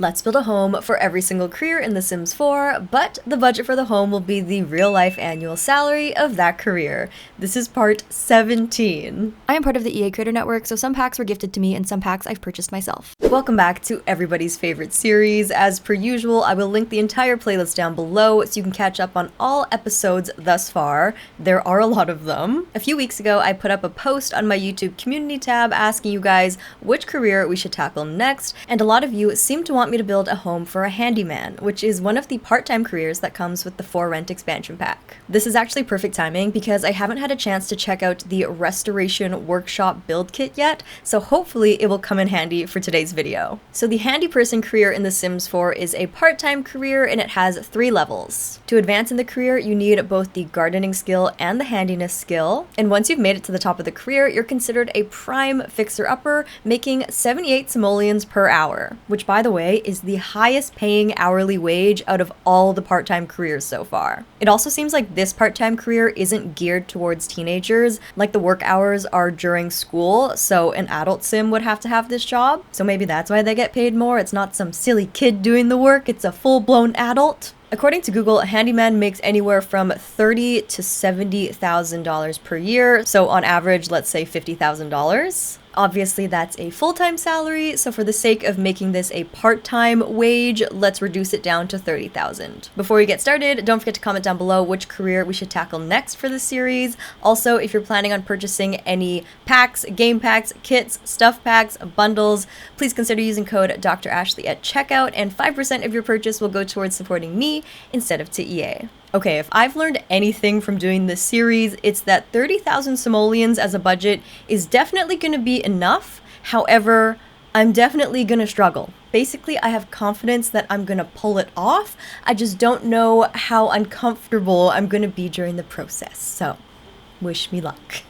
Let's build a home for every single career in The Sims 4, but the budget for the home will be the real-life annual salary of that career. This is part 17. I am part of the EA Creator Network, so some packs were gifted to me and some packs I've purchased myself. Welcome back to everybody's favorite series. As per usual, I will link the entire playlist down below so you can catch up on all episodes thus far. There are a lot of them. A few weeks ago, I put up a post on my YouTube community tab asking you guys which career we should tackle next, and a lot of you seem to want me to build a home for a handyman, which is one of the part-time careers that comes with the For Rent expansion pack. This is actually perfect timing because I haven't had a chance to check out the restoration workshop build kit yet, so hopefully it will come in handy for today's video. So the handy person career in The Sims 4 is a part-time career and it has 3 levels. To advance in the career, you need both the gardening skill and the handiness skill, and once you've made it to the top of the career, you're considered a prime fixer-upper, making 78 simoleons per hour, which by the way is the highest paying hourly wage out of all the part-time careers so far. It also seems like this part-time career isn't geared towards teenagers, like the work hours are during school, so an adult sim would have to have this job. So maybe that's why they get paid more. It's not some silly kid doing the work, it's a full-blown adult. According to Google, a handyman makes anywhere from $30,000 to $70,000 per year, so on average, let's say $50,000. Obviously, that's a full-time salary, so for the sake of making this a part-time wage, let's reduce it down to $30,000. Before we get started, don't forget to comment down below which career we should tackle next for this series. Also, if you're planning on purchasing any packs, game packs, kits, stuff packs, bundles, please consider using code DoctorAshley at checkout, and 5% of your purchase will go towards supporting me instead of to EA. Okay, if I've learned anything from doing this series, it's that 30,000 simoleons as a budget is definitely going to be enough. However, I'm definitely going to struggle. Basically, I have confidence that I'm going to pull it off. I just don't know how uncomfortable I'm going to be during the process. So, wish me luck.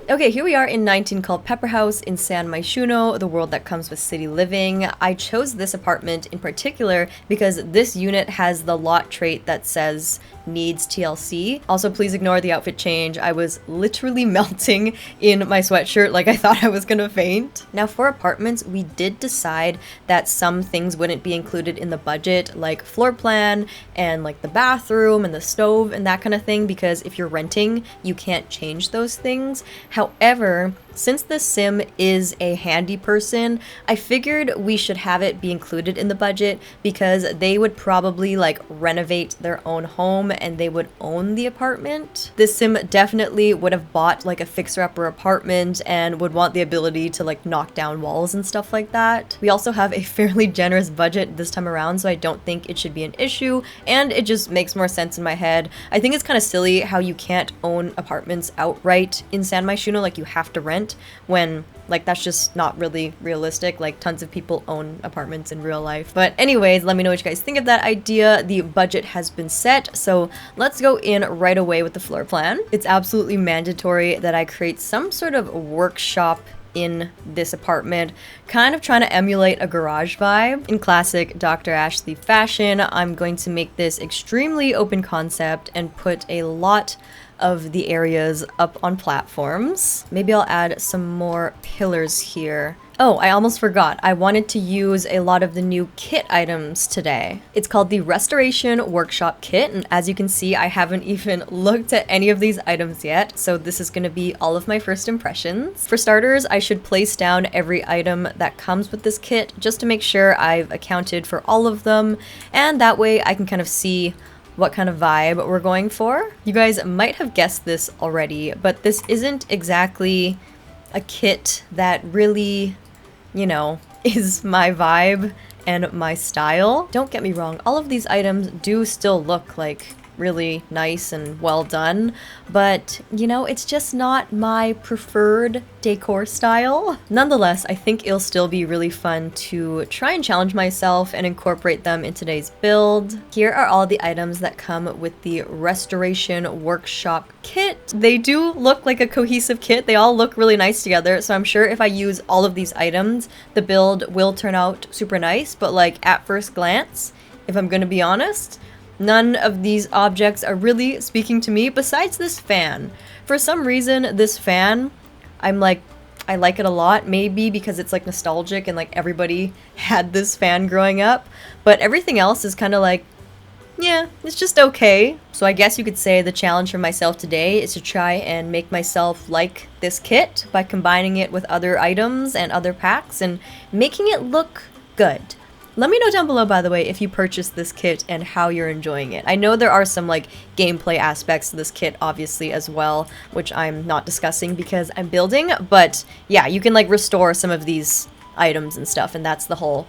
Okay, here we are in 19 called Pepper House in San Myshuno, the world that comes with city living. I chose this apartment in particular because this unit has the lot trait that says needs TLC. Also, please ignore the outfit change. I was literally melting in my sweatshirt like I thought I was gonna faint. Now for apartments, we did decide that some things wouldn't be included in the budget, like floor plan and like the bathroom and the stove and that kind of thing, because if you're renting, you can't change those things. However, since the sim is a handy person, I figured we should have it be included in the budget because they would probably like renovate their own home and they would own the apartment. This sim definitely would have bought like a fixer-upper apartment and would want the ability to like knock down walls and stuff like that. We also have a fairly generous budget this time around, so I don't think it should be an issue, and it just makes more sense in my head. I think it's kind of silly how you can't own apartments outright in San Myshuno, like you have to rent, when like that's just not really realistic. Like tons of people own apartments in real life. But anyways, let me know what you guys think of that idea. The budget has been set, so let's go in right away with the floor plan. It's absolutely mandatory that I create some sort of workshop in this apartment, kind of trying to emulate a garage vibe. In classic Dr. Ashley fashion, I'm going to make this extremely open concept and put a lot of the areas up on platforms. Maybe I'll add some more pillars here. Oh, I almost forgot. I wanted to use a lot of the new kit items today. It's called the Restoration Workshop Kit, and as you can see, I haven't even looked at any of these items yet, so this is going to be all of my first impressions. For starters, I should place down every item that comes with this kit just to make sure I've accounted for all of them, and that way I can kind of see what kind of vibe we're going for. You guys might have guessed this already, but this isn't exactly a kit that really, you know, is my vibe and my style. Don't get me wrong, all of these items do still look like really nice and well done, but you know, it's just not my preferred decor style. Nonetheless, I think it'll still be really fun to try and challenge myself and incorporate them in today's build. Here are all the items that come with the Restoration Workshop Kit. They do look like a cohesive kit. They all look really nice together, so I'm sure if I use all of these items, the build will turn out super nice, but like at first glance, if I'm gonna be honest, none of these objects are really speaking to me besides this fan. For some reason, this fan, I'm like, I like it a lot, maybe because it's like nostalgic and like everybody had this fan growing up, but everything else is kind of like, yeah, it's just okay. So I guess you could say the challenge for myself today is to try and make myself like this kit by combining it with other items and other packs and making it look good. Let me know down below, by the way, if you purchased this kit and how you're enjoying it. I know there are some like gameplay aspects to this kit, obviously, as well, which I'm not discussing because I'm building, but yeah, you can like restore some of these items and stuff, and that's the whole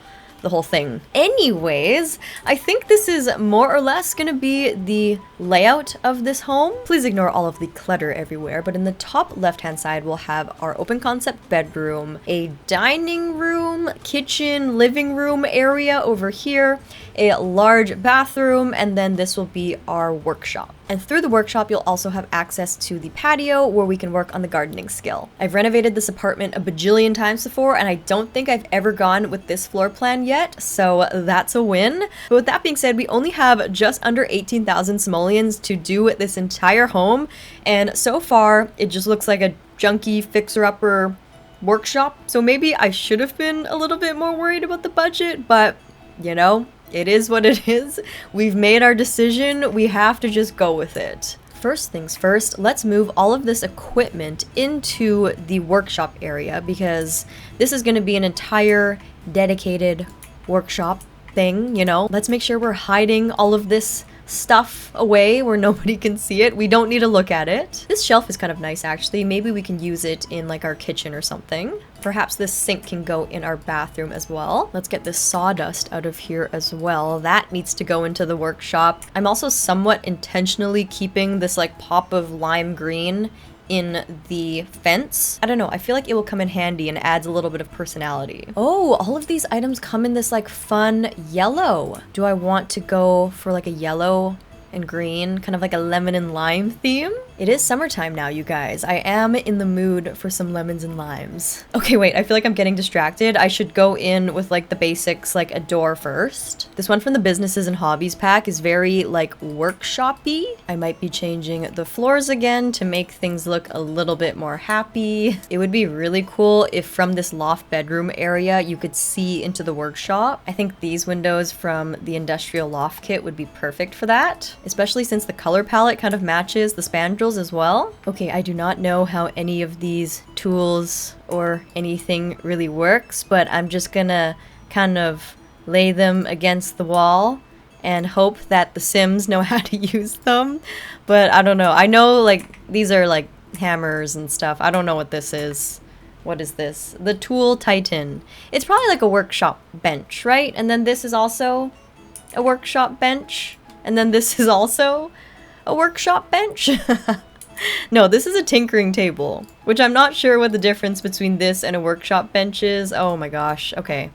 thing. Anyways, I think this is more or less gonna be the layout of this home. Please ignore all of the clutter everywhere, but in the top left-hand side, we'll have our open concept bedroom, a dining room, kitchen, living room area over here, a large bathroom, and then this will be our workshop. And through the workshop, you'll also have access to the patio where we can work on the gardening skill. I've renovated this apartment a bajillion times before, and I don't think I've ever gone with this floor plan yet, so that's a win. But with that being said, we only have just under 18,000 simoleons to do this entire home, and so far, it just looks like a junky fixer-upper workshop. So maybe I should have been a little bit more worried about the budget, but you know, it is what it is. We've made our decision. We have to just go with it. First things first, let's move all of this equipment into the workshop area because this is going to be an entire dedicated workshop thing, you know. Let's make sure we're hiding all of this stuff away where nobody can see it. We don't need to look at it. This shelf is kind of nice, actually. Maybe we can use it in like our kitchen or something. Perhaps this sink can go in our bathroom as well. Let's get this sawdust out of here as well. That needs to go into the workshop. I'm also somewhat intentionally keeping this like pop of lime green in the fence. I don't know, I feel like it will come in handy and adds a little bit of personality. Oh, all of these items come in this like fun yellow. Do I want to go for like a yellow and green, kind of like a lemon and lime theme? It is summertime now, you guys. I am in the mood for some lemons and limes. Okay, wait, I feel like I'm getting distracted. I should go in with like the basics, like a door first. This one from the businesses and hobbies pack is very like workshop-y. I might be changing the floors again to make things look a little bit more happy. It would be really cool if from this loft bedroom area you could see into the workshop. I think these windows from the industrial loft kit would be perfect for that, especially since the color palette kind of matches the spandrels as well. Okay, I do not know how any of these tools or anything really works, but I'm just gonna kind of lay them against the wall and hope that the Sims know how to use them. But I don't know. I know like these are like hammers and stuff. I don't know what this is. What is this? The Tool Titan. It's probably like a workshop bench, right? And then this is also a workshop bench. And then this is also a workshop bench? No, this is a tinkering table, which I'm not sure what the difference between this and a workshop bench is. Oh my gosh. Okay,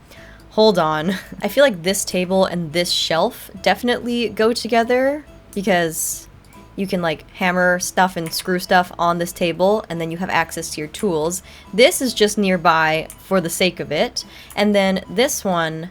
hold on. I feel like this table and this shelf definitely go together because you can like hammer stuff and screw stuff on this table and then you have access to your tools. This is just nearby for the sake of it. And then this one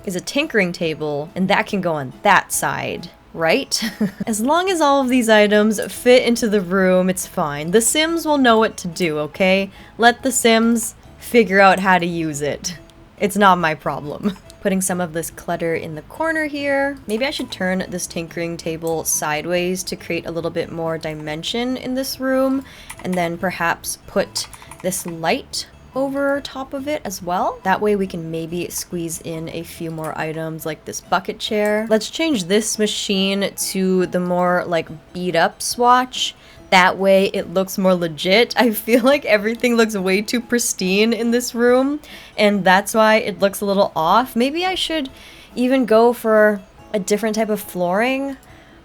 is a tinkering table and that can go on that side. Right? As long as all of these items fit into the room, it's fine. The Sims will know what to do, okay? Let the Sims figure out how to use it. It's not my problem. Putting some of this clutter in the corner here. Maybe I should turn this tinkering table sideways to create a little bit more dimension in this room, and then perhaps put this light over top of it as well. That way we can maybe squeeze in a few more items like this bucket chair. Let's change this machine to the more like beat up swatch. That way it looks more legit. I feel like everything looks way too pristine in this room and that's why it looks a little off. Maybe I should even go for a different type of flooring,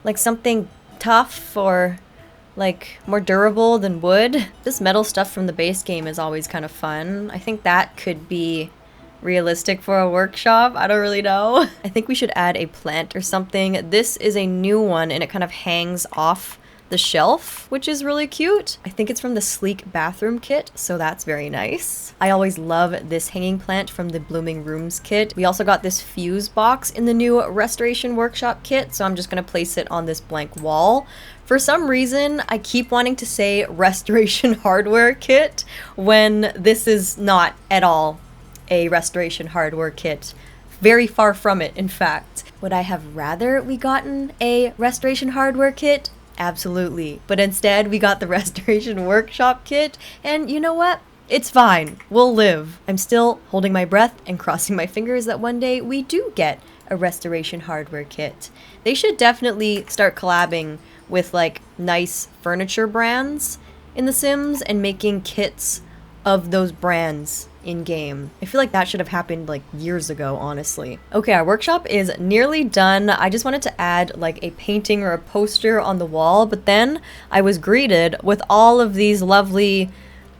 like something tough or like more durable than wood. This metal stuff from the base game is always kind of fun. I think that could be realistic for a workshop. I don't really know. I think we should add a plant or something. This is a new one and it kind of hangs off the shelf, which is really cute. I think it's from the Sleek bathroom kit, so that's very nice. I always love this hanging plant from the Blooming Rooms kit. We also got this fuse box in the new Restoration Workshop kit, so I'm just gonna place it on this blank wall. For some reason, I keep wanting to say Restoration Hardware kit when this is not at all a Restoration Hardware kit. Very far from it, in fact. Would I have rather we gotten a Restoration Hardware kit? Absolutely. But instead, we got the Restoration Workshop kit, and you know what? It's fine. We'll live. I'm still holding my breath and crossing my fingers that one day we do get a Restoration Hardware kit. They should definitely start collabing with like nice furniture brands in The Sims and making kits of those brands in-game. I feel like that should have happened like years ago, honestly. Okay, our workshop is nearly done. I just wanted to add like a painting or a poster on the wall, but then I was greeted with all of these lovely,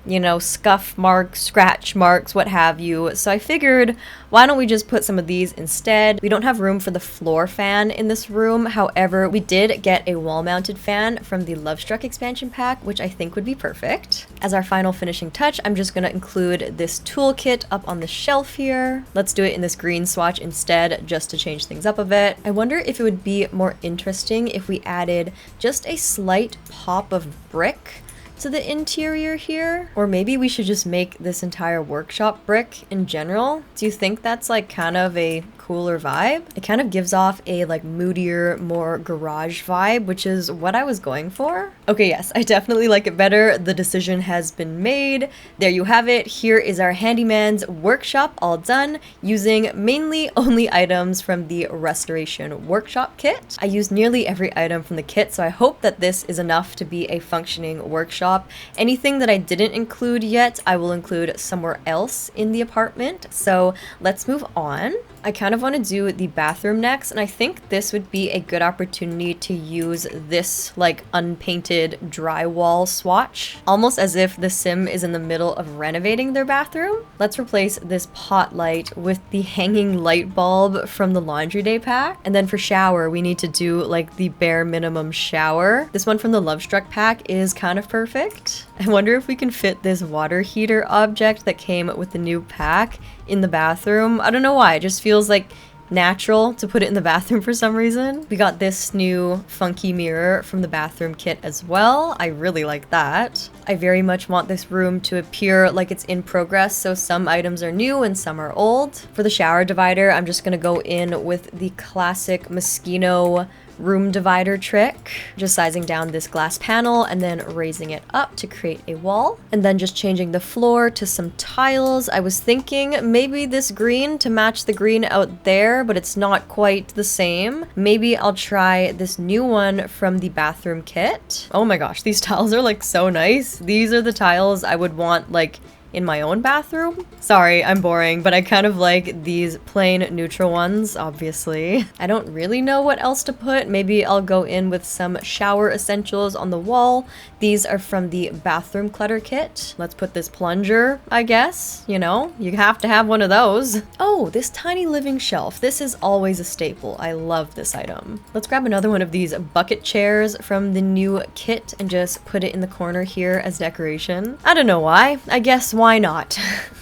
you know, scuff marks, scratch marks, what have you. So I figured, why don't we just put some of these instead? We don't have room for the floor fan in this room. However, we did get a wall-mounted fan from the Lovestruck expansion pack, which I think would be perfect. As our final finishing touch, I'm just gonna include this toolkit up on the shelf here. Let's do it in this green swatch instead, just to change things up a bit. I wonder if it would be more interesting if we added just a slight pop of brick to the interior here, or maybe we should just make this entire workshop brick in general. Do you think that's like kind of a cooler vibe? It kind of gives off a like moodier, more garage vibe, which is what I was going for. Okay, yes, I definitely like it better. The decision has been made. There you have it. Here is our handyman's workshop all done using mainly only items from the Restoration Workshop kit. I used nearly every item from the kit, so I hope that this is enough to be a functioning workshop. Anything that I didn't include yet, I will include somewhere else in the apartment. So let's move on. I kind of want to do the bathroom next, and I think this would be a good opportunity to use this like unpainted drywall swatch, almost as if the sim is in the middle of renovating their bathroom. Let's replace this pot light with the hanging light bulb from the laundry day pack. And then for shower, we need to do like the bare minimum shower. This one from the Lovestruck pack is kind of perfect. I wonder if we can fit this water heater object that came with the new pack in the bathroom. I don't know why, it just feels like natural to put it in the bathroom for some reason. We got this new funky mirror from the bathroom kit as well. I really like that. I very much want this room to appear like it's in progress, so some items are new and some are old. For the shower divider, I'm just gonna go in with the classic Moschino room divider trick, just sizing down this glass panel and then raising it up to create a wall, and then just changing the floor to some tiles. I was thinking maybe this green to match the green out there, but it's not quite the same. Maybe I'll try this new one from the bathroom kit. Oh my gosh, these tiles are like so nice. These are the tiles I would want like in my own bathroom. Sorry, I'm boring, but I kind of like these plain neutral ones, obviously. I don't really know what else to put. Maybe I'll go in with some shower essentials on the wall. These are from the bathroom clutter kit. Let's put this plunger, I guess. You know, you have to have one of those. Oh, this tiny living shelf. This is always a staple. I love this item. Let's grab another one of these bucket chairs from the new kit and just put it in the corner here as decoration. I don't know why. I guess why not?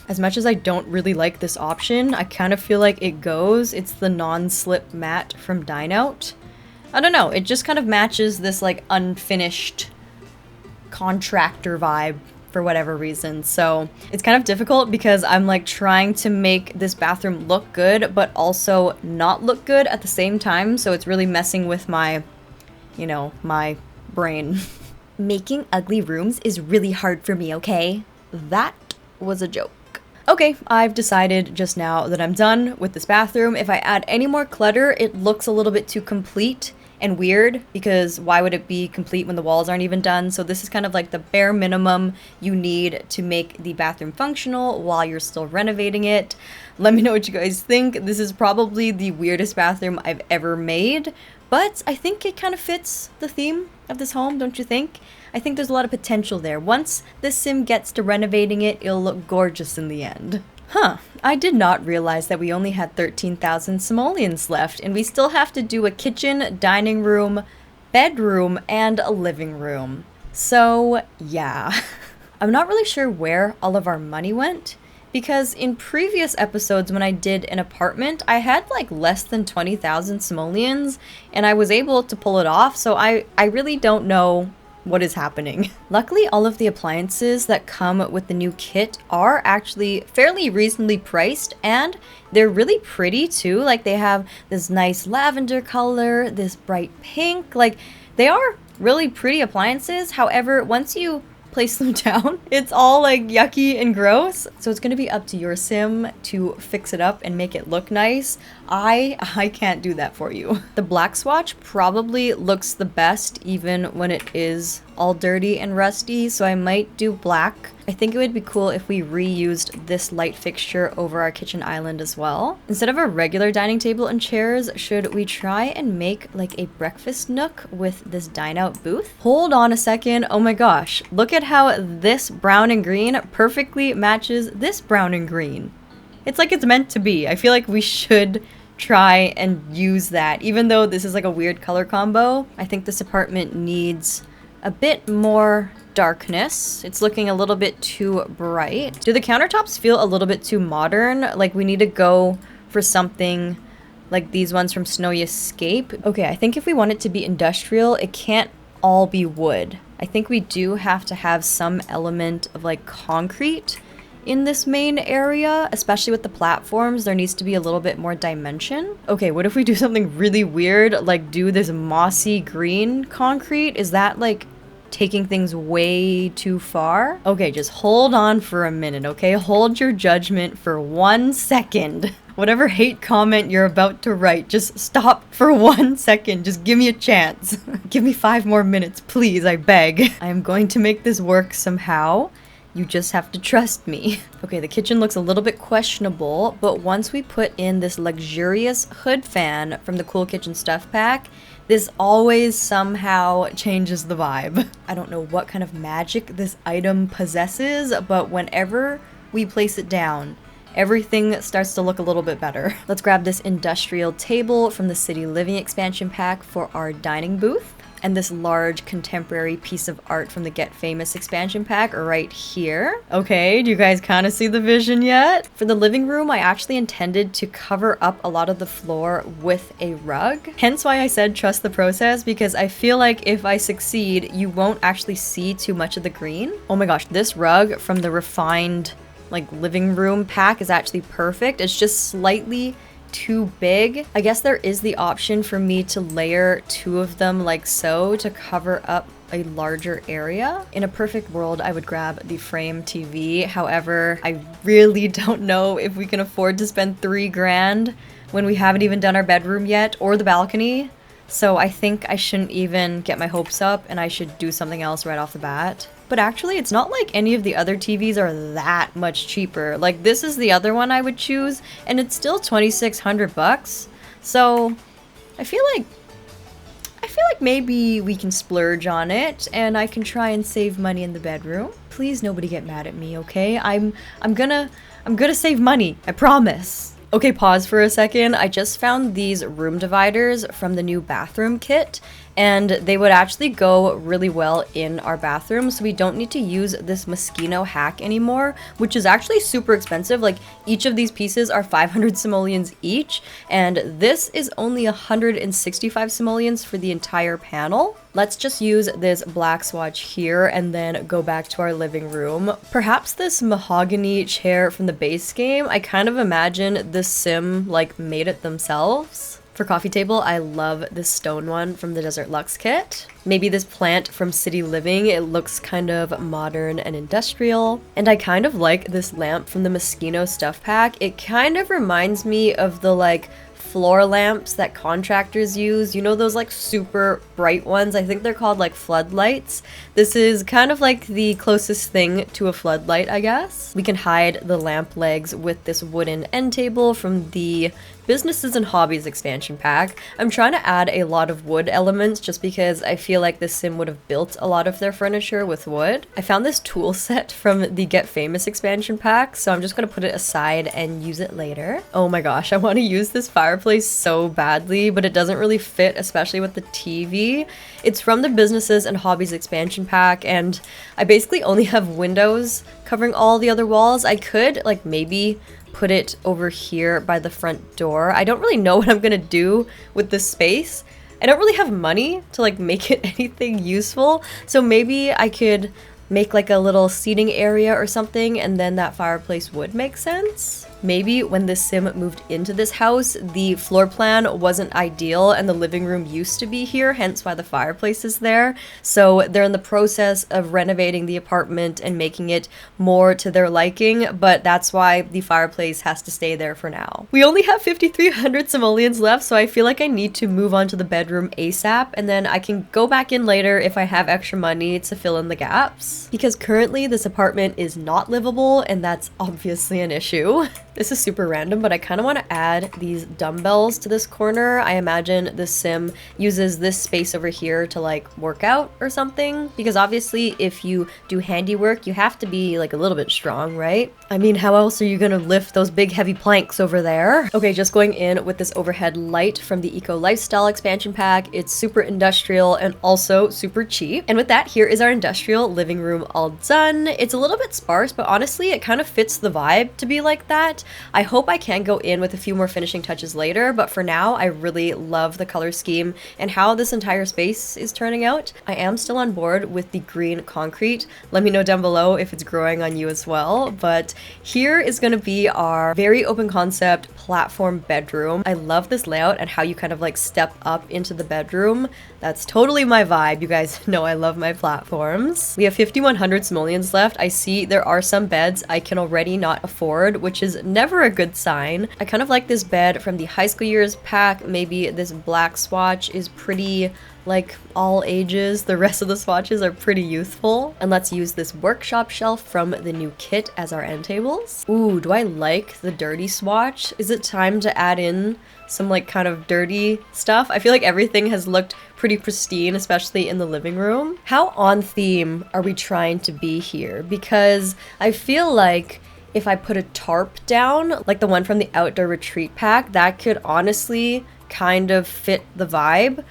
As much as I don't really like this option, I kind of feel like it goes. It's the non-slip mat from Dine Out. I don't know, it just kind of matches this like unfinished contractor vibe for whatever reason. So it's kind of difficult because I'm like trying to make this bathroom look good, but also not look good at the same time. So it's really messing with my, you know, my brain. Making ugly rooms is really hard for me, okay? That was a joke. Okay, I've decided just now that I'm done with this bathroom. If I add any more clutter, it looks a little bit too complete and weird, because why would it be complete when the walls aren't even done? So this is kind of like the bare minimum you need to make the bathroom functional while you're still renovating it. Let me know what you guys think. This is probably the weirdest bathroom I've ever made, but I think it kind of fits the theme of this home, don't you think? I think there's a lot of potential there. Once the sim gets to renovating it, it'll look gorgeous in the end. Huh, I did not realize that we only had 13,000 simoleons left, and we still have to do a kitchen, dining room, bedroom and a living room. So yeah, I'm not really sure where all of our money went, because in previous episodes when I did an apartment, I had like less than 20,000 simoleons and I was able to pull it off, so I really don't know what is happening. Luckily, all of the appliances that come with the new kit are actually fairly reasonably priced, and they're really pretty too. Like, they have this nice lavender color, this bright pink, like they are really pretty appliances. However, once you place them down, it's all like yucky and gross. So it's gonna be up to your sim to fix it up and make it look nice. I can't do that for you. The black swatch probably looks the best even when it is all dirty and rusty, so I might do black. I think it would be cool if we reused this light fixture over our kitchen island as well. Instead of a regular dining table and chairs, should we try and make like a breakfast nook with this dine out booth? Hold on a second. Oh my gosh, look at how this brown and green perfectly matches this brown and green. It's like it's meant to be. I feel like we should try and use that, even though this is like a weird color combo. I think this apartment needs a bit more darkness. It's looking a little bit too bright. Do the countertops feel a little bit too modern? Like, we need to go for something like these ones from Snowy Escape. Okay, I think if we want it to be industrial, it can't all be wood. I think we do have to have some element of like concrete in this main area, especially with the platforms. There needs to be a little bit more dimension. Okay, what if we do something really weird, like do this mossy green concrete? Is that like taking things way too far? Okay, just hold on for a minute, okay? Hold your judgment for 1 second. Whatever hate comment you're about to write, just stop for 1 second. Just give me a chance. Give me 5 more minutes, please, I beg. I am going to make this work somehow. You just have to trust me. Okay, the kitchen looks a little bit questionable, but once we put in this luxurious hood fan from the Cool Kitchen Stuff Pack, this always somehow changes the vibe. I don't know what kind of magic this item possesses, but whenever we place it down, everything starts to look a little bit better. Let's grab this industrial table from the City Living expansion pack for our dining booth, and this large contemporary piece of art from the Get Famous expansion pack right here. Okay, do you guys kind of see the vision yet? For the living room, I actually intended to cover up a lot of the floor with a rug. Hence why I said trust the process, because I feel like if I succeed, you won't actually see too much of the green. Oh my gosh, this rug from the refined like living room pack is actually perfect. It's just slightly too big. I guess there is the option for me to layer 2 of them like so to cover up a larger area. In a perfect world, I would grab the frame TV. However, I really don't know if we can afford to spend 3 grand when we haven't even done our bedroom yet or the balcony. So I think I shouldn't even get my hopes up and I should do something else right off the bat. But actually, it's not like any of the other TVs are that much cheaper. Like, this is the other one I would choose, and it's still 2,600 bucks. So I feel like maybe we can splurge on it, and I can try and save money in the bedroom. Please, nobody get mad at me, okay? I'm gonna save money. I promise. Okay, pause for a second. I just found these room dividers from the new bathroom kit, and they would actually go really well in our bathroom, so we don't need to use this Moschino hack anymore, which is actually super expensive. Like, each of these pieces are 500 simoleons each, and this is only 165 simoleons for the entire panel. Let's just use this black swatch here and then go back to our living room. Perhaps this mahogany chair from the base game, I kind of imagine the sim like made it themselves. For coffee table, I love this stone one from the Desert Luxe kit. Maybe this plant from City Living, it looks kind of modern and industrial. And I kind of like this lamp from the Moschino stuff pack. It kind of reminds me of the like floor lamps that contractors use. You know, those like super bright ones? I think they're called like floodlights. This is kind of like the closest thing to a floodlight, I guess. We can hide the lamp legs with this wooden end table from the Businesses and Hobbies expansion pack. I'm trying to add a lot of wood elements just because I feel like this sim would have built a lot of their furniture with wood. I found this tool set from the Get Famous expansion pack, so I'm just gonna put it aside and use it later. Oh my gosh, I want to use this fireplace so badly, but it doesn't really fit, especially with the TV. It's from the Businesses and Hobbies expansion pack, and I basically only have windows covering all the other walls. I could like maybe put it over here by the front door. I don't really know what I'm gonna do with this space. I don't really have money to like make it anything useful, so maybe I could make like a little seating area or something, and then that fireplace would make sense. Maybe when the sim moved into this house, the floor plan wasn't ideal and the living room used to be here, hence why the fireplace is there. So they're in the process of renovating the apartment and making it more to their liking, but that's why the fireplace has to stay there for now. We only have 5,300 simoleons left, so I feel like I need to move on to the bedroom ASAP, and then I can go back in later if I have extra money to fill in the gaps. Because currently this apartment is not livable, and that's obviously an issue. This is super random, but I kind of want to add these dumbbells to this corner. I imagine the sim uses this space over here to like work out or something, because obviously if you do handiwork, you have to be like a little bit strong, right? I mean, how else are you gonna lift those big heavy planks over there? Okay, just going in with this overhead light from the Eco Lifestyle expansion pack. It's super industrial and also super cheap. And with that, here is our industrial living room all done. It's a little bit sparse, but honestly, it kind of fits the vibe to be like that. I hope I can go in with a few more finishing touches later, but for now, I really love the color scheme and how this entire space is turning out. I am still on board with the green concrete. Let me know down below if it's growing on you as well, but here is going to be our very open concept platform bedroom. I love this layout and how you kind of like step up into the bedroom. That's totally my vibe. You guys know I love my platforms. We have 5,100 simoleons left. I see there are some beds I can already not afford, which is never a good sign. I kind of like this bed from the high school years pack. Maybe this black swatch is pretty like all ages. The rest of the swatches are pretty youthful. And let's use this workshop shelf from the new kit as our end tables. Ooh, do I like the dirty swatch? Is it time to add in some like kind of dirty stuff? I feel like everything has looked pretty pristine, especially in the living room. How on theme are we trying to be here? Because I feel like if I put a tarp down, like the one from the outdoor retreat pack, that could honestly kind of fit the vibe.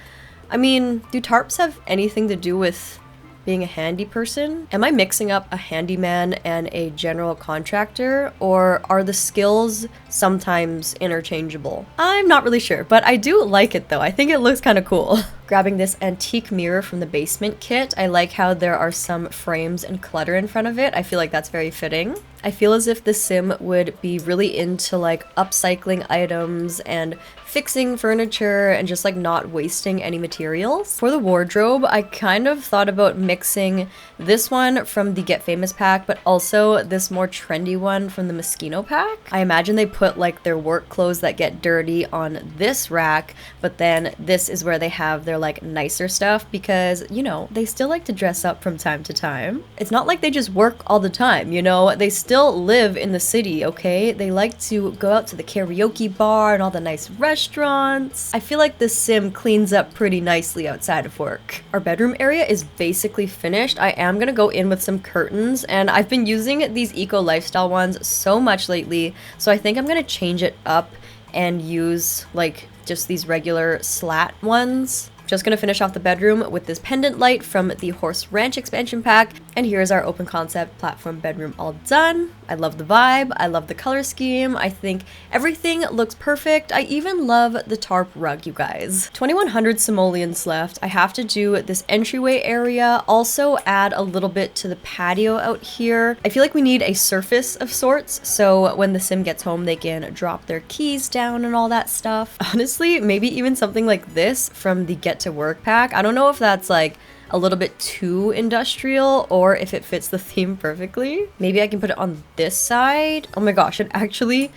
I mean, do tarps have anything to do with being a handy person? Am I mixing up a handyman and a general contractor, or are the skills sometimes interchangeable? I'm not really sure, but I do like it though. I think it looks kind of cool. Grabbing this antique mirror from the basement kit. I like how there are some frames and clutter in front of it. I feel like that's very fitting. I feel as if the sim would be really into like upcycling items and fixing furniture and just like not wasting any materials. For the wardrobe, I kind of thought about mixing this one from the Get Famous pack, but also this more trendy one from the Moschino pack. I imagine they put like their work clothes that get dirty on this rack, but then this is where they have their like nicer stuff, because you know, they still like to dress up from time to time. It's not like they just work all the time, you know, they still live in the city, okay? They like to go out to the karaoke bar and all the nice restaurants. I feel like this sim cleans up pretty nicely outside of work. Our bedroom area is basically finished. I am gonna go in with some curtains, and I've been using these eco lifestyle ones so much lately, so I think I'm gonna change it up and use like just these regular slat ones. Just gonna finish off the bedroom with this pendant light from the Horse Ranch expansion pack, and here's our open concept platform bedroom all done. I love the vibe, I love the color scheme, I think everything looks perfect. I even love the tarp rug, you guys. 2,100 simoleons left. I have to do this entryway area, also add a little bit to the patio out here. I feel like we need a surface of sorts, so when the sim gets home, they can drop their keys down and all that stuff. Honestly, maybe even something like this from the Get to Work pack. I don't know if that's like a little bit too industrial or if it fits the theme perfectly. Maybe I can put it on this side. Oh my gosh, it actually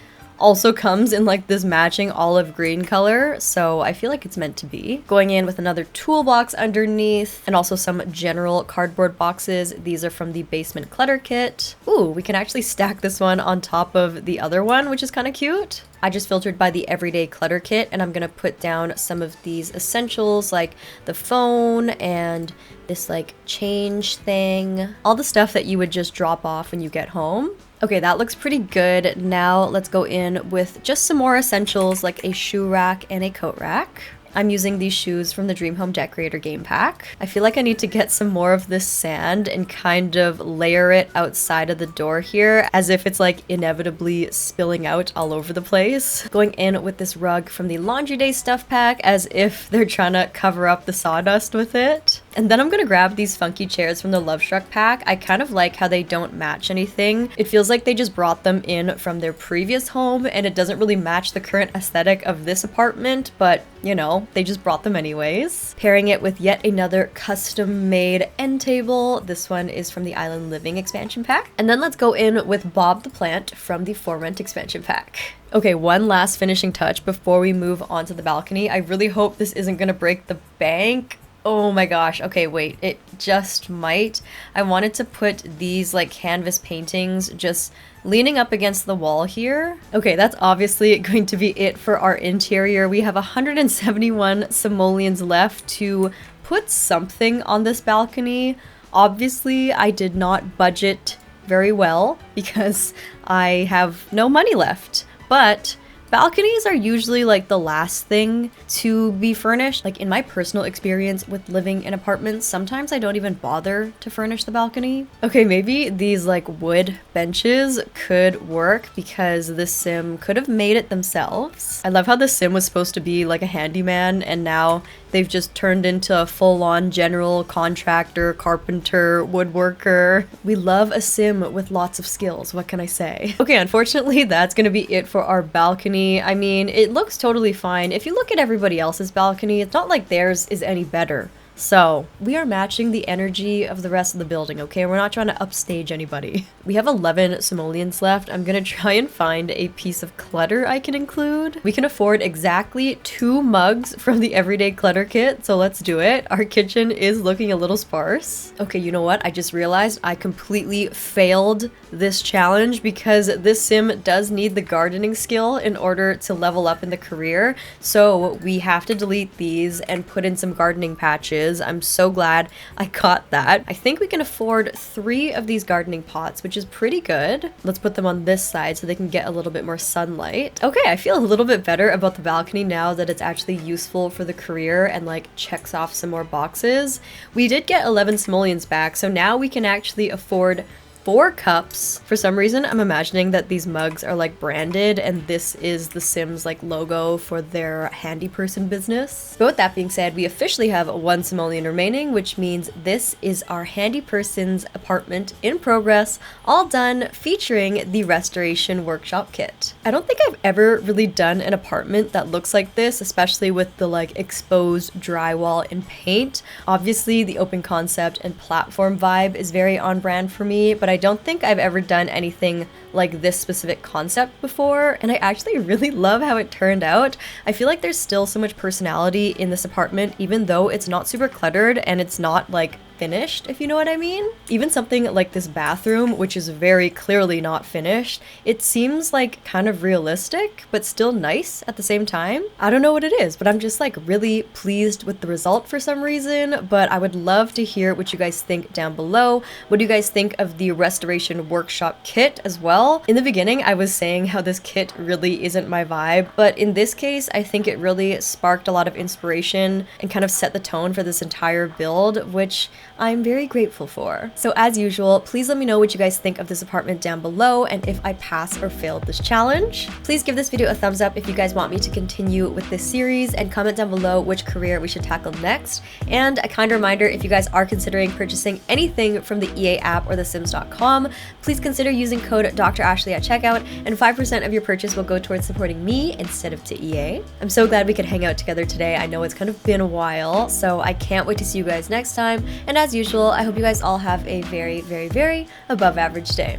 also comes in like this matching olive green color, so I feel like it's meant to be. Going in with another toolbox underneath, and also some general cardboard boxes. These are from the basement clutter kit. Ooh, we can actually stack this one on top of the other one, which is kind of cute. I just filtered by the everyday clutter kit, and I'm gonna put down some of these essentials like the phone and this like change thing, all the stuff that you would just drop off when you get home. Okay, that looks pretty good. Now let's go in with just some more essentials like a shoe rack and a coat rack. I'm using these shoes from the Dream Home Decorator game pack. I feel like I need to get some more of this sand and kind of layer it outside of the door here as if it's like inevitably spilling out all over the place. Going in with this rug from the Laundry Day stuff pack as if they're trying to cover up the sawdust with it. And then I'm gonna grab these funky chairs from the Love Struck pack. I kind of like how they don't match anything. It feels like they just brought them in from their previous home and it doesn't really match the current aesthetic of this apartment, but you know, they just brought them anyways. Pairing it with yet another custom-made end table. This one is from the Island Living expansion pack. And then let's go in with Bob the Plant from the For Rent expansion pack. Okay, one last finishing touch before we move on to the balcony. I really hope this isn't gonna break the bank. Oh my gosh. Okay, wait, it just might. I wanted to put these like canvas paintings just leaning up against the wall here. Okay, that's obviously going to be it for our interior. We have 171 simoleons left to put something on this balcony. Obviously, I did not budget very well because I have no money left, but balconies are usually like the last thing to be furnished. Like in my personal experience with living in apartments, sometimes I don't even bother to furnish the balcony. Okay, maybe these like wood benches could work because this sim could have made it themselves. I love how the sim was supposed to be like a handyman and now they've just turned into a full-on general contractor, carpenter, woodworker. We love a sim with lots of skills, what can I say? Okay, unfortunately, that's gonna be it for our balcony. I mean, it looks totally fine. If you look at everybody else's balcony, it's not like theirs is any better. So, we are matching the energy of the rest of the building, okay? We're not trying to upstage anybody. We have 11 simoleons left. I'm gonna try and find a piece of clutter I can include. We can afford exactly 2 mugs from the Everyday Clutter Kit, so let's do it. Our kitchen is looking a little sparse. Okay, you know what? I just realized I completely failed this challenge because this sim does need the gardening skill in order to level up in the career. So, we have to delete these and put in some gardening patches. I'm so glad I got that. I think we can afford 3 of these gardening pots, which is pretty good. Let's put them on this side so they can get a little bit more sunlight. Okay, I feel a little bit better about the balcony now that it's actually useful for the career and like checks off some more boxes. We did get 11 simoleons back, so now we can actually afford 4 cups. For some reason, I'm imagining that these mugs are like branded and this is the Sims like logo for their handy person business. But with that being said, we officially have 1 simoleon remaining, which means this is our handy person's apartment in progress, all done, featuring the restoration workshop kit. I don't think I've ever really done an apartment that looks like this, especially with the like exposed drywall and paint. Obviously, the open concept and platform vibe is very on brand for me, but I don't think I've ever done anything like this specific concept before, and I actually really love how it turned out. I feel like there's still so much personality in this apartment, even though it's not super cluttered and it's not like finished, if you know what I mean. Even something like this bathroom, which is very clearly not finished, it seems like kind of realistic, but still nice at the same time. I don't know what it is, but I'm just like really pleased with the result for some reason, but I would love to hear what you guys think down below. What do you guys think of the restoration workshop kit as well? In the beginning, I was saying how this kit really isn't my vibe, but in this case, I think it really sparked a lot of inspiration and kind of set the tone for this entire build, which I'm very grateful for. So as usual, please let me know what you guys think of this apartment down below and if I passed or failed this challenge. Please give this video a thumbs up if you guys want me to continue with this series, and comment down below which career we should tackle next. And a kind reminder, if you guys are considering purchasing anything from the EA app or thesims.com, please consider using code DoctorAshley at checkout, and 5% of your purchase will go towards supporting me instead of to EA. I'm so glad we could hang out together today. I know it's kind of been a while, so I can't wait to see you guys next time. And as usual, I hope you guys all have a very, very, very above average day.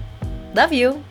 Love you!